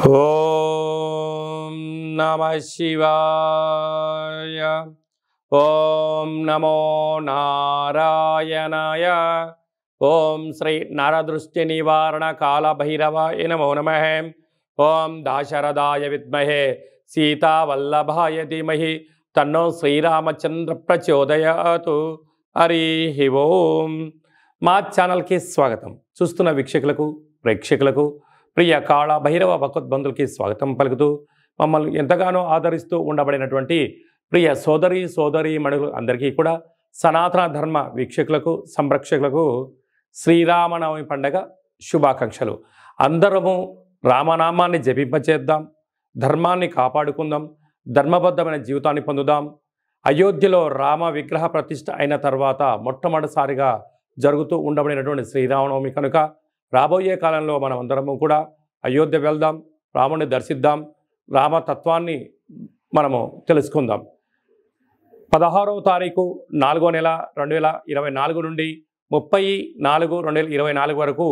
ఓం నమః శివాయ. ఓం నమో నారాయణాయ. ఓం శ్రీ నరదృష్టి నివారణ కాళభైరవాయ నమో నమః. ఓం దాశరథాయ విద్మహే సీతావల్లభాయ ధీమహి తన్నో శ్రీరామచంద్ర ప్రచోదయాతు. హరి ఓం. మా ఛానల్కి స్వాగతం. చూస్తున్న వీక్షకులకు ప్రేక్షకులకు ప్రియ కాళ భైరవ భగవద్బంధులకి స్వాగతం పలుకుతూ మమ్మల్ని ఎంతగానో ఆదరిస్తూ ఉండబడినటువంటి ప్రియ సోదరి మణులు అందరికీ కూడా సనాతన ధర్మ వీక్షకులకు సంరక్షకులకు శ్రీరామనవమి పండగ శుభాకాంక్షలు. అందరము రామనామాన్ని జపింపచేద్దాం, ధర్మాన్ని కాపాడుకుందాం, ధర్మబద్ధమైన జీవితాన్ని పొందుదాం. అయోధ్యలో రామ విగ్రహ ప్రతిష్ఠ అయిన తర్వాత మొట్టమొదటిసారిగా జరుగుతూ ఉండబడినటువంటి శ్రీరామనవమి కనుక రాబోయే కాలంలో మనం అందరము కూడా అయోధ్య వెళ్దాం, రాముని దర్శిద్దాం, రామతత్వాన్ని మనము తెలుసుకుందాం. 16వ తారీఖు 4వ నెల 2024 నుండి 30/4/2024 వరకు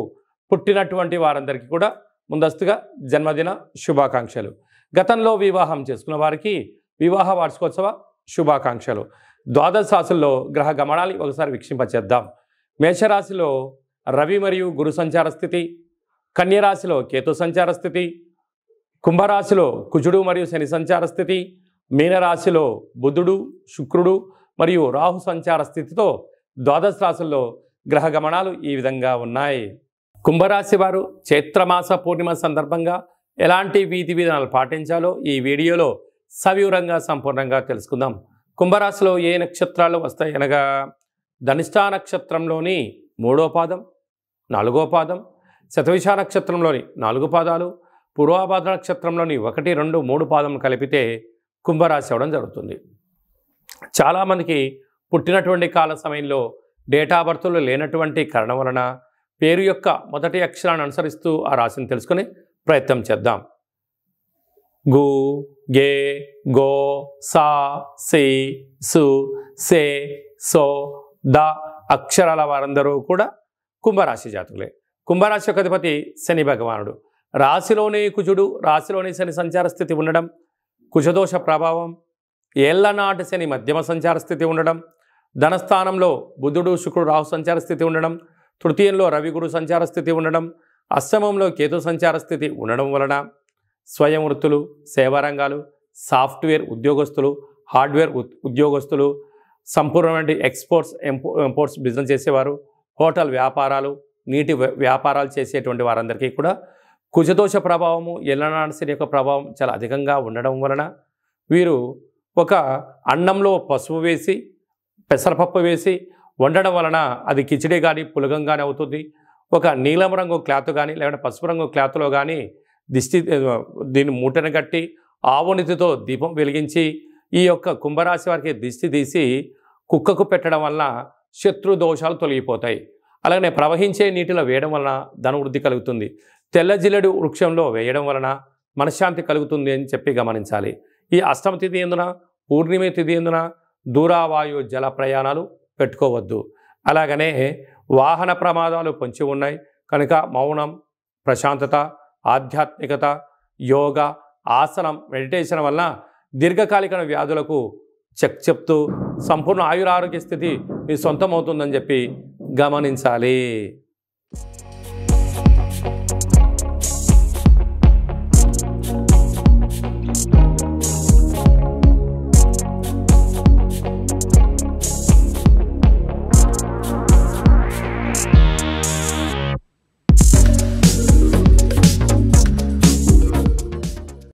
పుట్టినటువంటి వారందరికీ కూడా ముందస్తుగా జన్మదిన శుభాకాంక్షలు. గతంలో వివాహం చేసుకున్న వారికి వివాహ వార్షికోత్సవ శుభాకాంక్షలు. ద్వాదశ రాశుల్లో గ్రహ గమనాన్ని ఒకసారి వీక్షింపచేద్దాం. మేషరాశిలో రవి మరియు గురు సంచార స్థితి, కన్యరాశిలో కేతు సంచార స్థితి, కుంభరాశిలో కుజుడు మరియు శని సంచార స్థితి, మీనరాశిలో బుధుడు శుక్రుడు మరియు రాహు సంచార స్థితితో ద్వాదశ రాశుల్లో గ్రహ గమనాలు ఈ విధంగా ఉన్నాయి. కుంభరాశి వారు చైత్రమాస పూర్ణిమ సందర్భంగా ఎలాంటి విధి విధానాలు పాటించాలో ఈ వీడియోలో సవివరంగా సంపూర్ణంగా తెలుసుకుందాం. కుంభరాశిలో ఏ నక్షత్రాలు వస్తాయి అనగా ధనిష్ఠా నక్షత్రంలోని 3వ పాదం, 4వ పాదం, శతవిష నక్షత్రంలోని 4 పాదాలు, పూర్వభాద్ర నక్షత్రంలోని 1, 2, 3 పాదం కలిపితే కుంభరాశి అవడం జరుగుతుంది. చాలామందికి పుట్టినటువంటి కాల సమయంలో డేటా బర్త్లు లేనటువంటి కారణం వలన పేరు యొక్క మొదటి అక్షరాన్ని అనుసరిస్తూ ఆ రాశిని తెలుసుకునే ప్రయత్నం చేద్దాం. గు, గే, గో, సా, సి, సు, సే, సో, ద అక్షరాల వారందరూ కూడా కుంభరాశి జాతకులే. కుంభరాశి యొక్క అధిపతి శని భగవానుడు. రాశిలోని కుజుడు, రాశిలోని శని సంచార స్థితి ఉండడం, కుజదోష ప్రభావం, ఏళ్లనాటి శని మధ్యమ సంచార స్థితి ఉండడం, ధనస్థానంలో బుధుడు శుక్రుడు రాహు సంచార స్థితి ఉండడం, తృతీయంలో రవి గురు సంచార స్థితి ఉండడం, అష్టమంలో కేతు సంచార స్థితి ఉండడం వలన స్వయం వృత్తులు, సేవారంగాలు, సాఫ్ట్వేర్ ఉద్యోగస్తులు, హార్డ్వేర్ ఉద్యోగస్తులు, సంపూర్ణమైన ఎక్స్పోర్ట్స్ ఇంపోర్ట్స్ బిజినెస్ చేసేవారు, హోటల్ వ్యాపారాలు, నీటి వ్యాపారాలు చేసేటువంటి వారందరికీ కూడా కుజదోష ప్రభావము, ఎల్లనాటి శని యొక్క ప్రభావం చాలా అధికంగా ఉండడం వలన వీరు ఒక అన్నంలో పసుపు వేసి పెసరపప్పు వేసి వండడం వలన అది కిచిడి కానీ పులగం కానీ అవుతుంది. ఒక నీలం రంగు క్లాత్ కానీ లేదంటే పసుపు రంగు క్లాత్లో కానీ దీన్ని మూటను కట్టి ఆవునితితో దీపం వెలిగించి ఈ యొక్క కుంభరాశి వారికి దిష్టి తీసి కుక్కకు పెట్టడం వలన శత్రు దోషాలు తొలగిపోతాయి. అలాగే ప్రవహించే నీటిలో వేయడం వలన ధనవృద్ధి కలుగుతుంది. తెల్ల జిల్లెడు వృక్షంలో వేయడం వలన మనశ్శాంతి కలుగుతుంది అని చెప్పి గమనించాలి. ఈ అష్టమ తిథి ఎందున పూర్ణిమ తిథి ఎందున దూరావాయు జల ప్రయాణాలు పెట్టుకోవద్దు. అలాగనే వాహన ప్రమాదాలు పొంచి ఉన్నాయి కనుక మౌనం, ప్రశాంతత, ఆధ్యాత్మికత, యోగా, ఆసనం, మెడిటేషన్ వలన దీర్ఘకాలిక వ్యాధులకు చెప్తూ సంపూర్ణ ఆయురారోగ్య స్థితి మీ సొంతం అవుతుందని చెప్పి గమనించాలి.